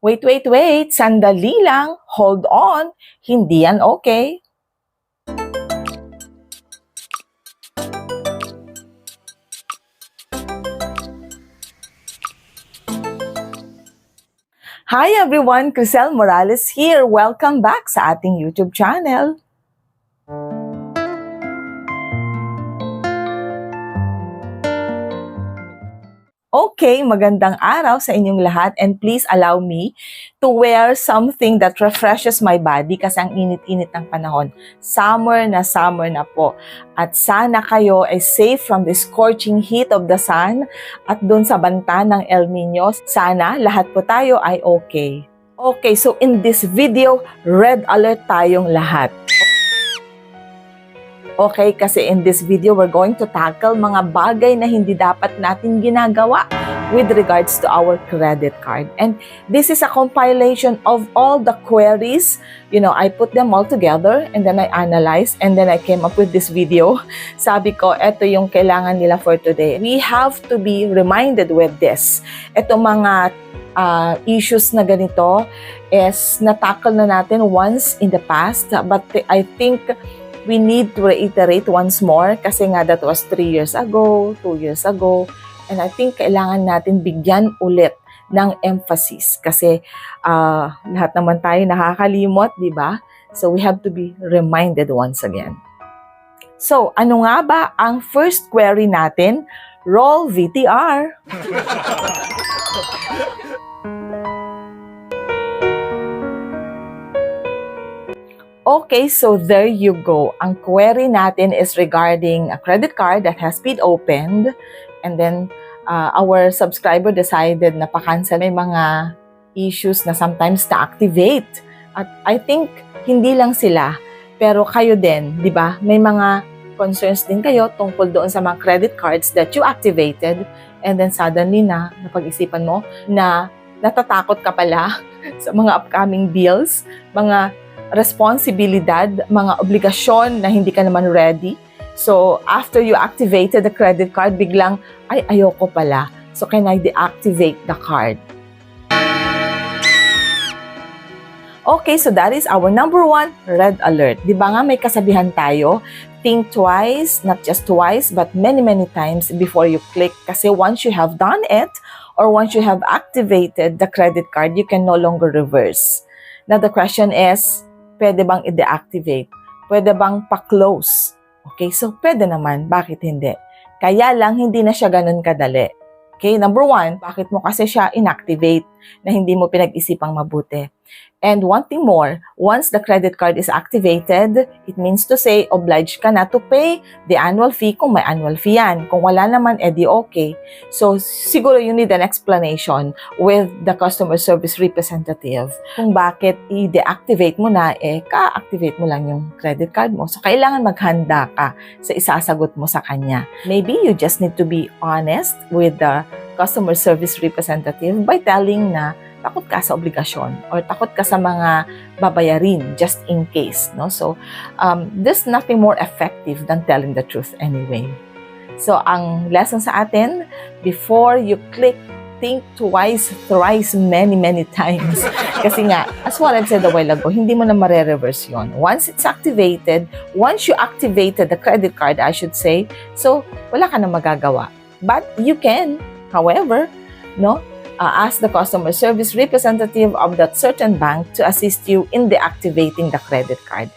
Wait, wait, wait. Sandali lang. Hold on. Hindi yan okay. Hi everyone, Crisel Morales here. Welcome back sa ating YouTube channel. Okay, magandang araw sa inyong lahat and please allow me to wear something that refreshes my body kasi ang init-init ng panahon. Summer na po. At sana kayo ay safe from the scorching heat of the sun at dun sa banta ng El Niño. Sana lahat po tayo ay okay. Okay, so in this video, red alert tayong lahat. Okay, kasi in this video, we're going to tackle mga bagay na hindi dapat natin ginagawa with regards to our credit card. And this is a compilation of all the queries. You know, I put them all together and then I analyzed and then I came up with this video. Sabi ko, eto yung kailangan nila for today. We have to be reminded with this. Ito mga issues na ganito is na-tackle na natin once in the past, but I think we need to reiterate once more kasi nga that was 3 years ago, 2 years ago, and I think kailangan natin bigyan ulit ng emphasis kasi lahat naman tayo nakakalimot, di ba? So we have to be reminded once again. So, ano nga ba ang first query natin? Roll VTR! Okay, so there you go. Ang query natin is regarding a credit card that has been opened and then our subscriber decided na pa-cancel. May mga issues na sometimes na-activate. At I think hindi lang sila, pero kayo din, di ba? May mga concerns din kayo tungkol doon sa mga credit cards that you activated and then suddenly napag-isipan mo na natatakot ka pala sa mga upcoming bills, mga responsibilidad, mga obligasyon na hindi ka naman ready. So, after you activated the credit card, biglang, ay, ayoko pala. So, can I deactivate the card? Okay, so that is our number 1 red alert. Di ba nga may kasabihan tayo, think twice, not just twice, but many times before you click. Kasi once you have done it, or once you have activated the credit card, you can no longer reverse. Now, the question is, pwede bang i-deactivate? Pwede bang pa-close? Okay, so pwede naman. Bakit hindi? Kaya lang, hindi na siya ganun kadali. Okay, number 1, bakit mo kasi siya inactivate na hindi mo pinag-isipang mabuti? And one thing more, once the credit card is activated, it means to say, obliged ka na to pay the annual fee kung may annual fee yan. Kung wala naman, edi okay. So, siguro you need an explanation with the customer service representative kung bakit i-deactivate mo na, ka-activate mo lang yung credit card mo. So, kailangan maghanda ka sa isasagot mo sa kanya. Maybe you just need to be honest with the customer service representative by telling na takot ka sa obligasyon or takot ka sa mga babayarin just in case, no? So, there's nothing more effective than telling the truth anyway. So, ang lesson sa atin, before you click, think twice, thrice, many times. Kasi nga, as what I've said a while ago, hindi mo na mare-reverse yun. Once it's activated, once you activated the credit card, I should say, so, wala ka na magagawa. But you can, however, no? Ask the customer service representative of that certain bank to assist you in deactivating the credit card.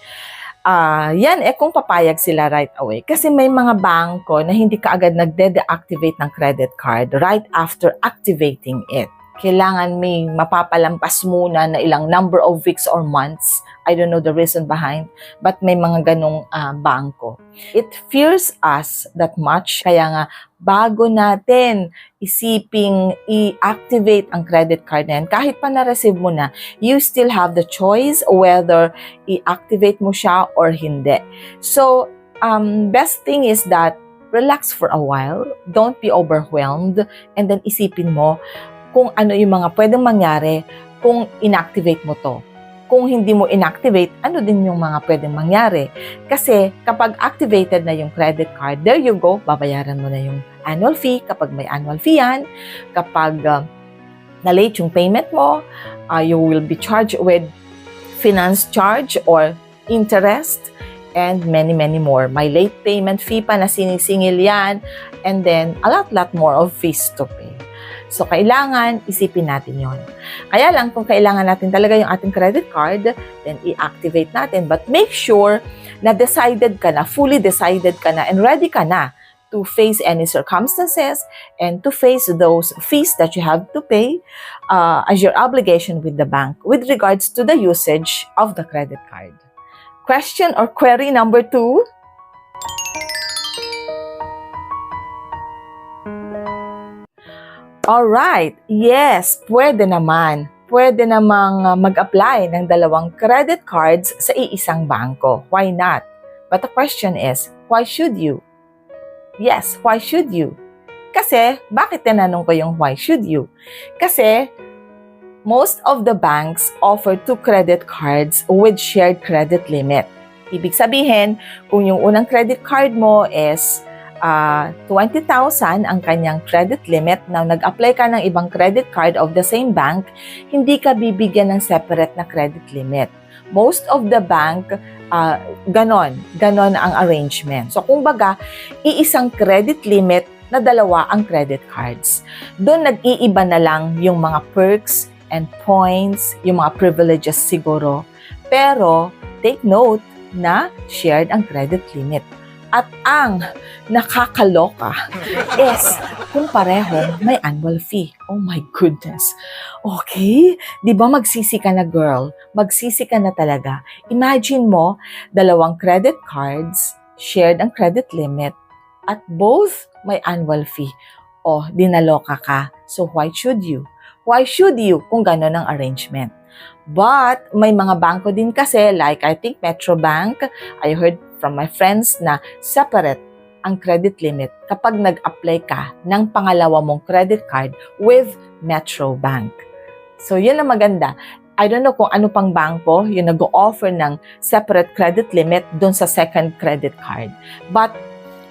Yan kung papayag sila right away. Kasi may mga bangko na hindi ka agad nagde-deactivate ng credit card right after activating it. Kailangan may mapapalampas muna na ilang number of weeks or months. I don't know the reason behind, but may mga ganong bangko. It fears us that much, kaya nga bago natin isiping i-activate ang credit card na yan, kahit pa na-receive mo na, you still have the choice whether i-activate mo siya or hindi. So, best thing is that relax for a while, don't be overwhelmed, and then isipin mo kung ano yung mga pwedeng mangyari kung inactivate mo to. Kung hindi mo inactivate, ano din yung mga pwedeng mangyari? Kasi kapag activated na yung credit card, there you go, babayaran mo na yung annual fee kapag may annual fee yan. Kapag na late yung payment mo, you will be charged with finance charge or interest, and many more. May late payment fee pa na sinisingil yan, and then a lot more of fees to pay. So, kailangan isipin natin yon. Kaya lang, kung kailangan natin talaga yung ating credit card, then i-activate natin. But make sure na decided ka na, fully decided ka na, and ready ka na to face any circumstances and to face those fees that you have to pay as your obligation with the bank with regards to the usage of the credit card. Question or query number 2? Alright, yes, pwede naman. Pwede namang mag-apply ng 2 credit cards sa iisang bangko. Why not? But the question is, why should you? Yes, why should you? Kasi, bakit tinanong ko yung why should you? Kasi, most of the banks offer 2 credit cards with shared credit limit. Ibig sabihin, kung yung unang credit card mo is 20,000 ang kanyang credit limit, now nag-apply ka ng ibang credit card of the same bank, hindi ka bibigyan ng separate na credit limit. Most of the bank, ganon ang arrangement. So, kumbaga, iisang credit limit na 2 ang credit cards. Doon nag-iiba na lang yung mga perks and points, yung mga privileges siguro. Pero, take note na shared ang credit limit. At ang nakakaloka is kung parehong may annual fee. Oh my goodness. Okay? Di ba magsisi ka na, girl? Magsisi ka na talaga. Imagine mo, 2 credit cards, shared ang credit limit, at both may annual fee. Oh, dinaloka ka. So why should you? Why should you kung gano'n ang arrangement? But may mga bangko din kasi, like I think Metro Bank, I heard from my friends na separate ang credit limit kapag nag-apply ka ng pangalawa mong credit card with Metro Bank. So, yun ang maganda. I don't know kung ano pang bangko yung nag-o-offer ng separate credit limit dun sa second credit card. But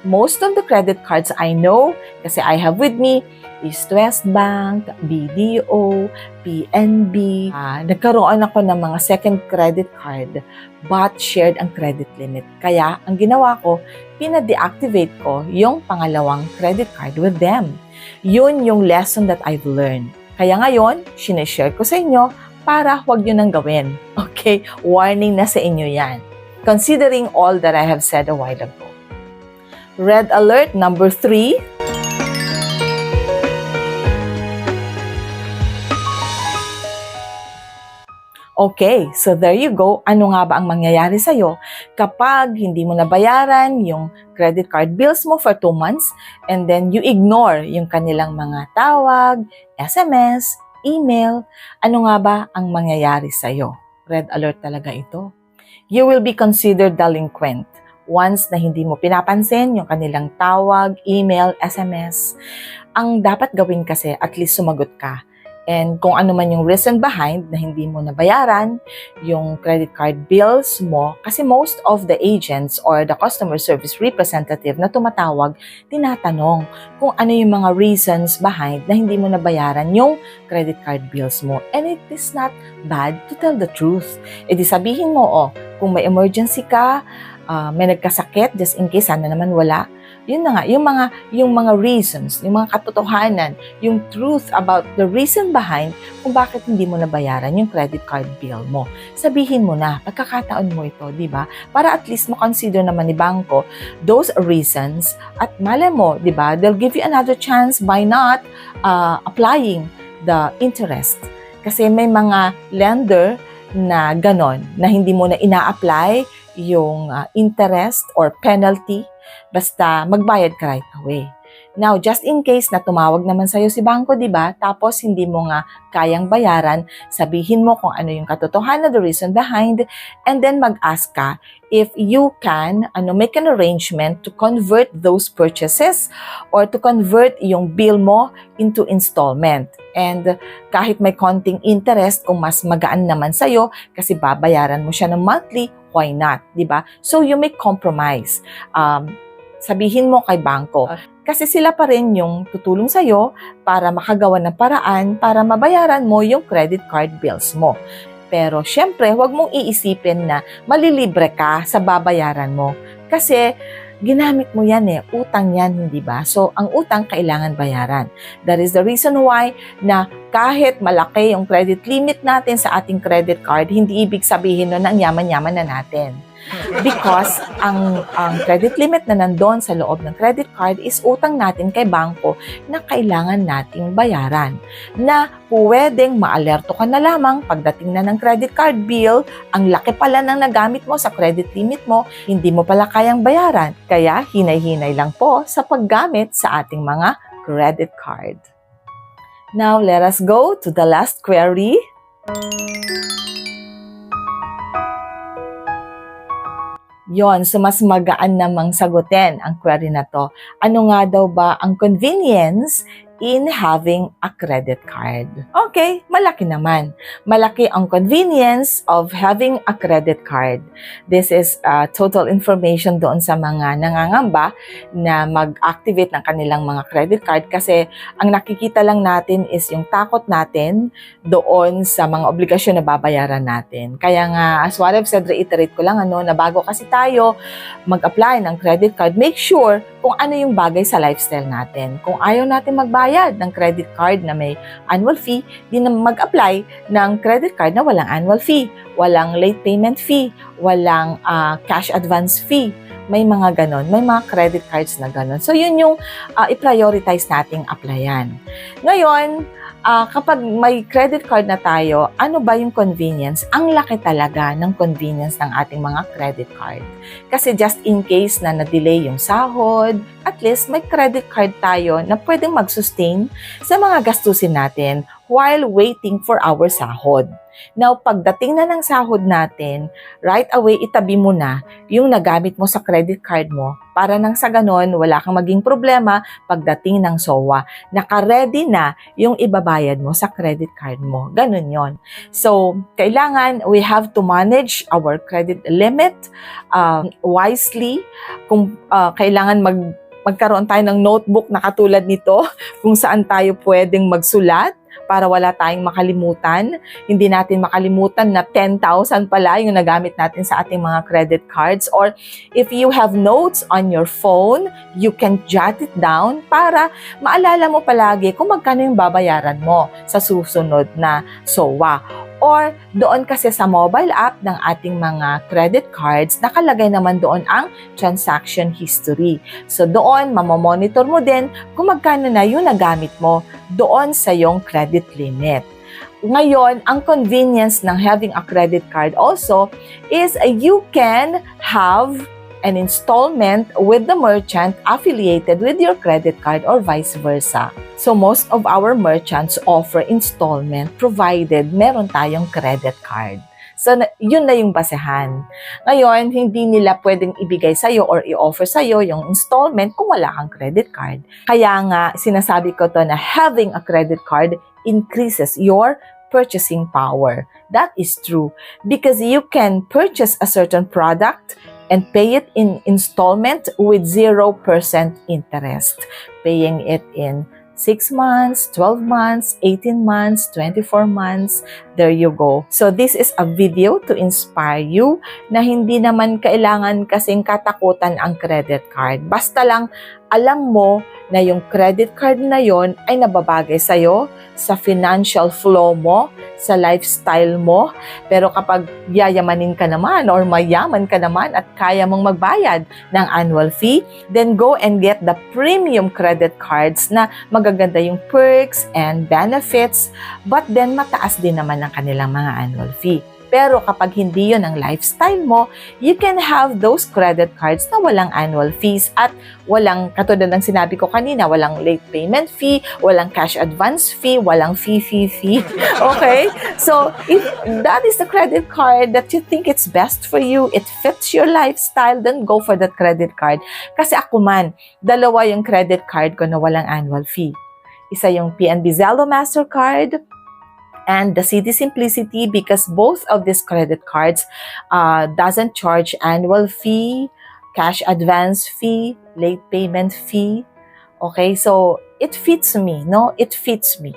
most of the credit cards I know, kasi I have with me, East West Bank, BDO, PNB. Nagkaroon ako ng mga second credit card but shared ang credit limit. Kaya, ang ginawa ko, pina-deactivate ko yung pangalawang credit card with them. Yun yung lesson that I've learned. Kaya ngayon, sinishare ko sa inyo para huwag nyo nang gawin. Okay? Warning na sa inyo yan. Considering all that I have said a while ago. Red alert number 3. Okay, so there you go. Ano nga ba ang mangyayari sa'yo kapag hindi mo nabayaran yung credit card bills mo for 2 months and then you ignore yung kanilang mga tawag, SMS, email? Ano nga ba ang mangyayari sa'yo? Red alert talaga ito. You will be considered delinquent once na hindi mo pinapansin yung kanilang tawag, email, SMS. Ang dapat gawin kasi, at least sumagot ka. And kung ano man yung reason behind na hindi mo nabayaran yung credit card bills mo, kasi most of the agents or the customer service representative na tumatawag, tinatanong kung ano yung mga reasons behind na hindi mo nabayaran yung credit card bills mo. And it is not bad to tell the truth. E di sabihin mo, kung may emergency ka, may nagkasakit, just in case, sana naman wala. Yun na nga, yung mga reasons, yung mga katotohanan, yung truth about the reason behind kung bakit hindi mo nabayaran yung credit card bill mo. Sabihin mo na, pagkakataon mo ito, di ba? Para at least mo-consider naman ni bangko those reasons at malay mo, di ba? They'll give you another chance by not applying the interest. Kasi may mga lender na ganon, na hindi mo na ina-apply yung interest or penalty, basta magbayad ka right away. Now, just in case na tumawag naman sa'yo si bangko, di ba? Tapos hindi mo nga kayang bayaran, sabihin mo kung ano yung katotohanan, the reason behind, and then mag-ask ka if you can make an arrangement to convert those purchases or to convert yung bill mo into installment. And kahit may konting interest, kung mas magaan naman sa'yo kasi babayaran mo siya ng monthly, why not, di ba? So you make compromise. sabihin mo kay bangko. Kasi sila pa rin yung tutulong sa'yo para makagawa ng paraan para mabayaran mo yung credit card bills mo. Pero syempre, huwag mong iisipin na malilibre ka sa babayaran mo. Kasi ginamit mo yan utang yan, hindi ba? So, ang utang kailangan bayaran. That is the reason why na kahit malaki yung credit limit natin sa ating credit card, hindi ibig sabihin nun na ang yaman-yaman na natin. Because ang credit limit na nandun sa loob ng credit card is utang natin kay bangko na kailangan nating bayaran. Na pwedeng maalerto ka na lamang pagdating na ng credit card bill, ang laki pala ng nagamit mo sa credit limit mo, hindi mo pala kayang bayaran. Kaya hinay-hinay lang po sa paggamit sa ating mga credit card. Now, let us go to the last query. Yon, so mas magaan namang sagutin ang query na to. Ano nga daw ba ang convenience in having a credit card? Okay, malaki naman. Malaki ang convenience of having a credit card. This is total information doon sa mga nangangamba na mag-activate ng kanilang mga credit card kasi ang nakikita lang natin is yung takot natin doon sa mga obligasyon na babayaran natin. Kaya nga, as what I've said, reiterate ko lang na bago kasi tayo mag-apply ng credit card, make sure kung ano yung bagay sa lifestyle natin. Kung ayaw natin magbayad ng credit card na may annual fee, di na mag-apply ng credit card na walang annual fee, walang late payment fee, walang cash advance fee. May mga ganon, may mga credit cards na ganon. So yun yung i-prioritize nating applyan. Ngayon, kapag may credit card na tayo, ano ba yung convenience? Ang laki talaga ng convenience ng ating mga credit card. Kasi just in case na na-delay yung sahod, at least may credit card tayo na pwedeng mag-sustain sa mga gastusin natin while waiting for our sahod. Now, pagdating na ng sahod natin, right away itabi mo na yung nagamit mo sa credit card mo para nang sa ganon, wala kang maging problema pagdating ng SOWA. Naka-ready na yung ibabayad mo sa credit card mo. Ganon yon. So, kailangan we have to manage our credit limit wisely. Kung kailangan magkaroon tayo ng notebook na katulad nito kung saan tayo pwedeng magsulat para wala tayong makalimutan. Hindi natin makalimutan na 10,000 pala yung nagamit natin sa ating mga credit cards. Or if you have notes on your phone, you can jot it down para maalala mo palagi kung magkano yung babayaran mo sa susunod na SOWA. Or doon kasi sa mobile app ng ating mga credit cards, nakalagay naman doon ang transaction history. So doon, mamamonitor mo din kung magkano na yung nagamit mo doon sa yung credit limit. Ngayon, ang convenience ng having a credit card also is you can have an installment with the merchant affiliated with your credit card or vice versa. So most of our merchants offer installment provided meron tayong credit card. So yun na yung basehan. Ngayon, hindi nila pwedeng ibigay sa'yo or i-offer sa'yo yung installment kung wala kang credit card. Kaya nga, sinasabi ko to na having a credit card increases your purchasing power. That is true because you can purchase a certain product and pay it in installment with 0% interest. Paying it in 6 months, 12 months, 18 months, 24 months. There you go. So this is a video to inspire you na hindi naman kailangan kasing katakutan ang credit card. Basta lang alam mo na yung credit card na yon ay nababagay sa'yo, sa financial flow mo, sa lifestyle mo. Pero kapag yayamanin ka naman or mayaman ka naman at kaya mong magbayad ng annual fee, then go and get the premium credit cards na magaganda yung perks and benefits, but then mataas din naman ang kanilang mga annual fee. Pero kapag hindi yun ang lifestyle mo, you can have those credit cards na walang annual fees at walang, katulad ng sinabi ko kanina, walang late payment fee, walang cash advance fee, walang fee. Okay? So, if that is the credit card that you think it's best for you, it fits your lifestyle, then go for that credit card. Kasi ako man, dalawa yung credit card ko na walang annual fee. Isa yung PNB Zelle Mastercard, and the Citi Simplicity, because both of these credit cards doesn't charge annual fee, cash advance fee, late payment fee. Okay, so it fits me, no? It fits me.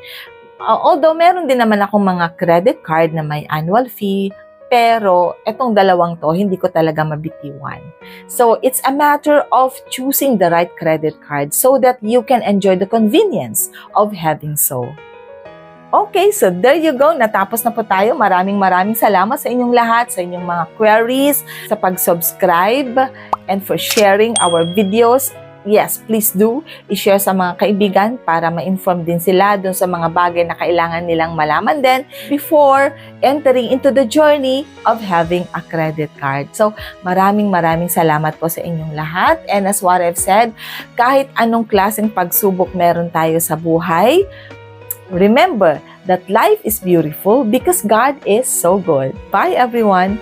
Although meron din naman akong mga credit card na may annual fee, pero etong dalawang to, hindi ko talaga mabitiwan. So, it's a matter of choosing the right credit card so that you can enjoy the convenience of having so. Okay, so there you go. Natapos na po tayo. Maraming salamat sa inyong lahat, sa inyong mga queries, sa pag-subscribe, and for sharing our videos. Yes, please do i-share sa mga kaibigan para ma-inform din sila dun sa mga bagay na kailangan nilang malaman din before entering into the journey of having a credit card. So, maraming salamat po sa inyong lahat. And as what I've said, kahit anong klaseng pagsubok meron tayo sa buhay, remember that life is beautiful because God is so good. Bye everyone!